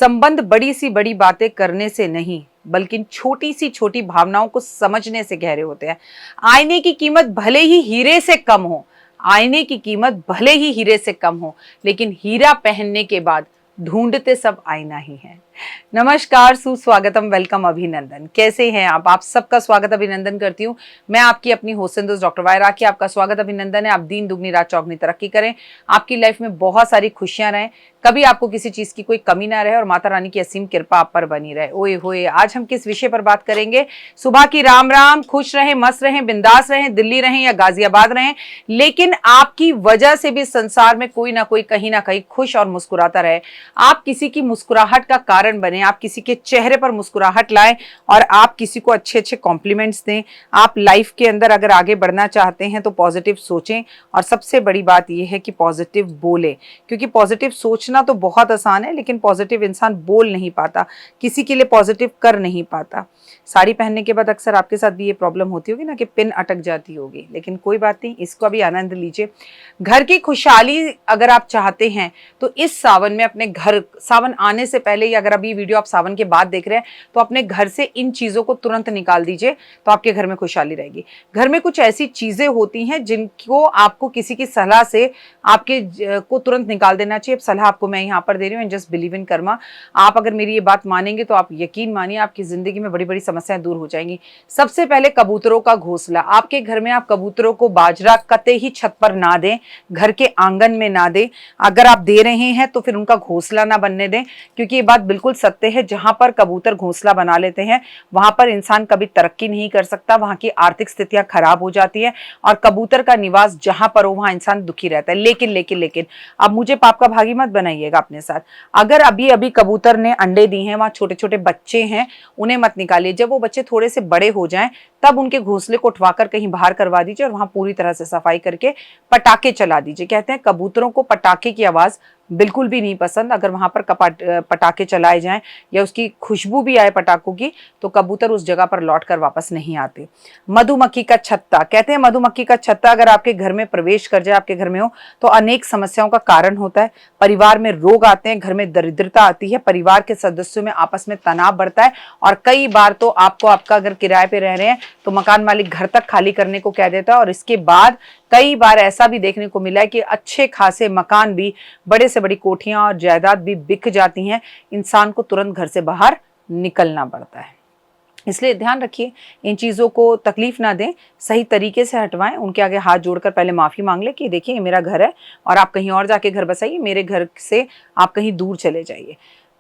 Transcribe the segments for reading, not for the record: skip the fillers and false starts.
संबंध बड़ी सी बड़ी बातें करने से नहीं बल्कि छोटी सी छोटी भावनाओं को समझने से गहरे होते हैं। आईने की कीमत भले ही हीरे से कम हो, आईने की कीमत भले ही हीरे से कम हो, लेकिन हीरा पहनने के बाद ढूंढते सब आईना ही है। नमस्कार, सुस्वागतम, वेलकम, अभिनंदन। कैसे हैं आप सबका स्वागत अभिनंदन करती हूँ। मैं आपकी अपनी होस्ट दोस्त डॉक्टर वायरा की आपका स्वागत अभिनंदन है। आप दिन दुगनी रात चौगनी तरक्की करें, आपकी लाइफ में बहुत सारी खुशियां रहें, कभी आपको किसी चीज की कोई कमी ना रहे और माता रानी की असीम कृपा आप पर बनी रहे। ओए होए, आज हम किस विषय पर बात करेंगे? सुबह की राम राम। खुश रहें, मस्त रहें, बिंदास रहें, दिल्ली रहें या गाजियाबाद रहें, लेकिन आपकी वजह से भी संसार में कोई ना कोई कहीं ना कहीं खुश और मुस्कुराता रहे। आप किसी की मुस्कुराहट का कारण बने, आप किसी के चेहरे पर मुस्कुराहट लाएं और आप किसी को अच्छे अच्छे कॉम्प्लीमेंट्स दें। आप लाइफ के अंदर अगर आगे बढ़ना चाहते हैं तो पॉजिटिव सोचें और सबसे बड़ी बात यह है कि पॉजिटिव बोलें, क्योंकि पॉजिटिव सोचना तो बहुत आसान है लेकिन पॉजिटिव इंसान बोल नहीं पाता, किसी के लिए पॉजिटिव कर नहीं पाता। साड़ी पहनने के बाद अक्सर आपके साथ भी ये प्रॉब्लम होती होगी ना कि पिन अटक जाती होगी, लेकिन कोई बात नहीं, इसको भी आनंद लीजिए। घर की खुशहाली अगर आप चाहते हैं तो इस सावन में अपने घर, सावन आने से पहले या अगर अभी वीडियो आप सावन के बाद देख रहे हैं तो अपने घर से इन चीजों को तुरंत निकाल दीजिए, तो आपके घर में खुशहाली रहेगी। घर में कुछ ऐसी चीजें होती हैं जिनको आपको किसी की सलाह से आपके को तुरंत निकाल देना चाहिए। सलाह आपको मैं यहाँ पर दे रही हूँ, जस्ट बिलीव इन कर्मा। आप अगर मेरी ये बात मानेंगे तो आप यकीन मानिए आपकी जिंदगी में बड़ी बड़ी समस्याएं दूर हो जाएंगी। सबसे पहले कबूतरों का घोंसला। आपके घर में आप कबूतरों को बाजरा कतई ही छत पर ना दें, घर के आंगन में ना दें। अगर आप दे रहे हैं तो फिर उनका घोंसला ना बनने दें, क्योंकि ये बात बिल्कुल सत्य है। जहां पर कबूतर घोंसला बना लेते हैं वहां पर इंसान कभी तरक्की नहीं कर सकता, वहां की आर्थिक स्थितियां खराब हो जाती है और कबूतर का निवास जहां पर हो वहां इंसान दुखी रहता है। लेकिन लेकिन लेकिन अब मुझे पाप का भागी मत बनाइएगा अपने साथ। अगर अभी अभी कबूतर ने अंडे दिए हैं, वहां छोटे छोटे बच्चे हैं, उन्हें मत निकालिए। जब वो बच्चे थोड़े से बड़े हो जाएं तब उनके घोंसले को उठवाकर कहीं बाहर करवा दीजिए और वहां पूरी तरह से सफाई करके पटाखे चला दीजिए। कहते हैं कबूतरों को पटाखे की आवाज बिल्कुल भी नहीं पसंद। अगर वहां पर पटाखे चलाए जाएं या उसकी खुशबू भी आए पटाखों की तो कबूतर उस जगह पर लौट कर वापस नहीं आते। मधुमक्खी का छत्ता। कहते हैं मधुमक्खी का छत्ता अगर आपके घर में प्रवेश कर जाए, आपके घर में हो, तो अनेक समस्याओं का कारण होता है। परिवार में रोग आते हैं, घर में दरिद्रता आती है, परिवार के सदस्यों में आपस में तनाव बढ़ता है और कई बार तो आपको, आपका अगर किराए पे रह रहे हैं तो मकान मालिक घर तक खाली करने को कह देता है और इसके बाद कई बार ऐसा भी देखने को मिला है कि अच्छे खासे मकान भी, बड़े से बड़ी कोठियां और जायदाद भी बिक जाती हैं। इंसान को तुरंत घर से बाहर निकलना पड़ता है। इसलिए ध्यान रखिए, इन चीज़ों को तकलीफ ना दें, सही तरीके से हटवाएं। उनके आगे हाथ जोड़कर पहले माफ़ी मांग ले कि देखिए ये मेरा घर है और आप कहीं और जाके घर बसाइए, मेरे घर से आप कहीं दूर चले जाइए।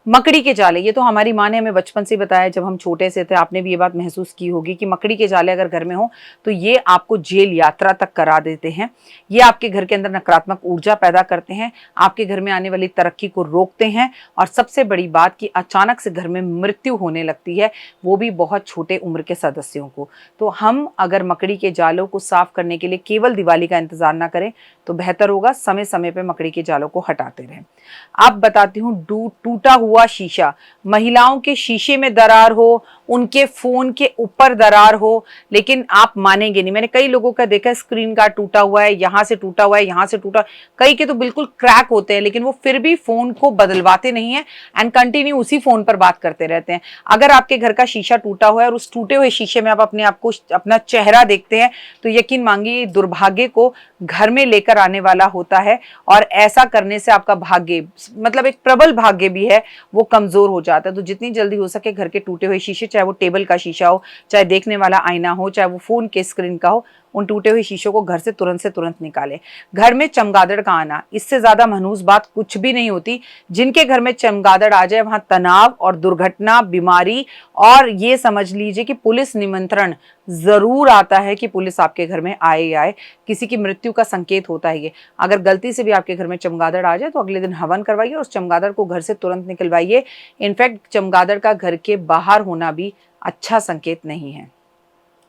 मकड़ी के जाले, ये तो हमारी माँ ने हमें बचपन से बताया, जब हम छोटे से थे आपने भी ये बात महसूस की होगी कि मकड़ी के जाले अगर घर में हो तो ये आपको जेल यात्रा तक करा देते हैं। ये आपके घर के अंदर नकारात्मक ऊर्जा पैदा करते हैं, आपके घर में आने वाली तरक्की को रोकते हैं और सबसे बड़ी बात कि अचानक से घर में मृत्यु होने लगती है, वो भी बहुत छोटे उम्र के सदस्यों को। तो हम अगर मकड़ी के जालों को साफ करने के लिए केवल दिवाली का इंतजार ना करें तो बेहतर होगा, समय समय पर मकड़ी के जालों को हटाते रहें। अब बताती हूँ टूटा हुआ शीशा। महिलाओं के शीशे में दरार हो, उनके फोन के ऊपर दरार हो, लेकिन आप मानेंगे नहीं, मैंने कई लोगों का देखा स्क्रीन गार्ड टूटा हुआ है, यहाँ से टूटा हुआ है, यहाँ से टूटा, कई के तो बिल्कुल क्रैक होते हैं लेकिन वो फिर भी फोन को बदलवाते नहीं है एंड कंटिन्यू उसी फोन पर बात करते रहते हैं। अगर आपके घर का शीशा टूटा हुआ है और उस टूटे हुए शीशे में आप अपने आप को, अपना चेहरा देखते हैं तो यकीन मांगिए दुर्भाग्य को घर में लेकर आने वाला होता है और ऐसा करने से आपका भाग्य, मतलब एक प्रबल भाग्य भी है, वो कमजोर हो जाता है। तो जितनी जल्दी हो सके घर के टूटे हुए शीशे, चाहे वो टेबल का शीशा हो, चाहे देखने वाला आईना हो, चाहे वो फोन के स्क्रीन का हो, उन टूटे हुए शीशों को घर से तुरंत निकालें। घर में चमगादड़ का आना, इससे ज्यादा मनहूस बात कुछ भी नहीं होती। जिनके घर में चमगादड़ आ जाए वहां तनाव और दुर्घटना, बीमारी और ये समझ लीजिए कि पुलिस निमंत्रण जरूर आता है कि पुलिस आपके घर में आए ही आए, किसी की मृत्यु का संकेत होता है ये। अगर गलती से भी आपके घर में चमगादड़ आ जाए तो अगले दिन हवन करवाइए और उस चमगादड़ को घर से तुरंत निकलवाइए। इनफैक्ट चमगादड़ का घर के बाहर होना भी अच्छा संकेत नहीं है।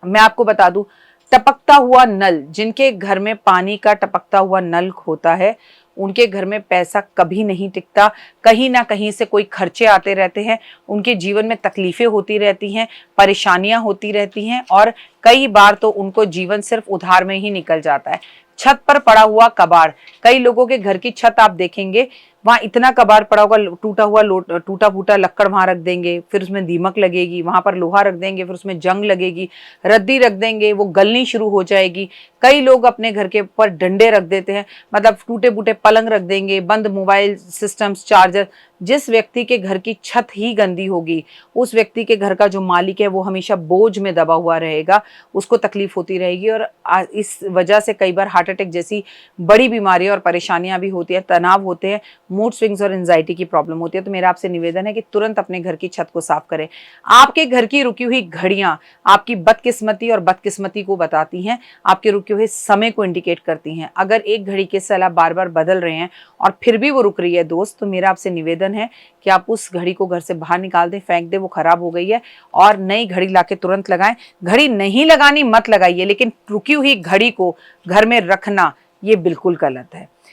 मैं आपको बता दूं, टपकता हुआ नल, जिनके घर में पानी का टपकता हुआ नल होता है उनके घर में पैसा कभी नहीं टिकता, कहीं ना कहीं से कोई खर्चे आते रहते हैं, उनके जीवन में तकलीफें होती रहती हैं, परेशानियां होती रहती हैं और कई बार तो उनको जीवन सिर्फ उधार में ही निकल जाता है। छत पर पड़ा हुआ कबाड़, कई लोगों के घर की छत आप देखेंगे वहां इतना कबाड़ पड़ा होगा, टूटा हुआ टूटा फूटा लक्कड़ वहां रख देंगे, फिर उसमें दीमक लगेगी, वहां पर लोहा रख देंगे, फिर उसमें जंग लगेगी, रद्दी रख देंगे, वो गलनी शुरू हो जाएगी। कई लोग अपने घर के ऊपर डंडे रख देते हैं, मतलब टूटे फूटे पलंग रख देंगे, बंद मोबाइल सिस्टम्स, चार्जर। जिस व्यक्ति के घर की छत ही गंदी होगी, उस व्यक्ति के घर का जो मालिक है वो हमेशा बोझ में दबा हुआ रहेगा, उसको तकलीफ होती रहेगी, और इस वजह से कई बार हार्ट अटैक जैसी बड़ी बीमारियां और परेशानियां भी होती है, तनाव होते हैं, मूड स्विंग्स और एंजाइटी की प्रॉब्लम होती है। तो मेरा आपसे निवेदन है कि तुरंत अपने घर की छत को साफ करें। आपके घर की रुकी हुई घड़ियां आपकी बदकिस्मती और बदकिस्मती को बताती हैं, आपके रुके हुए समय को इंडिकेट करती हैं। अगर एक घड़ी के सलाह बार बार बदल रहे हैं और फिर भी वो रुक रही है दोस्त, तो मेरा आपसे निवेदन है कि आप उस घड़ी को घर से बाहर निकाल दें, फेंक दें, वो खराब हो गई है, और नई घड़ी लाके तुरंत लगाएं। घड़ी नहीं लगानी मत लगाइए, लेकिन रुकी हुई घड़ी को घर में रखना ये बिल्कुल गलत है।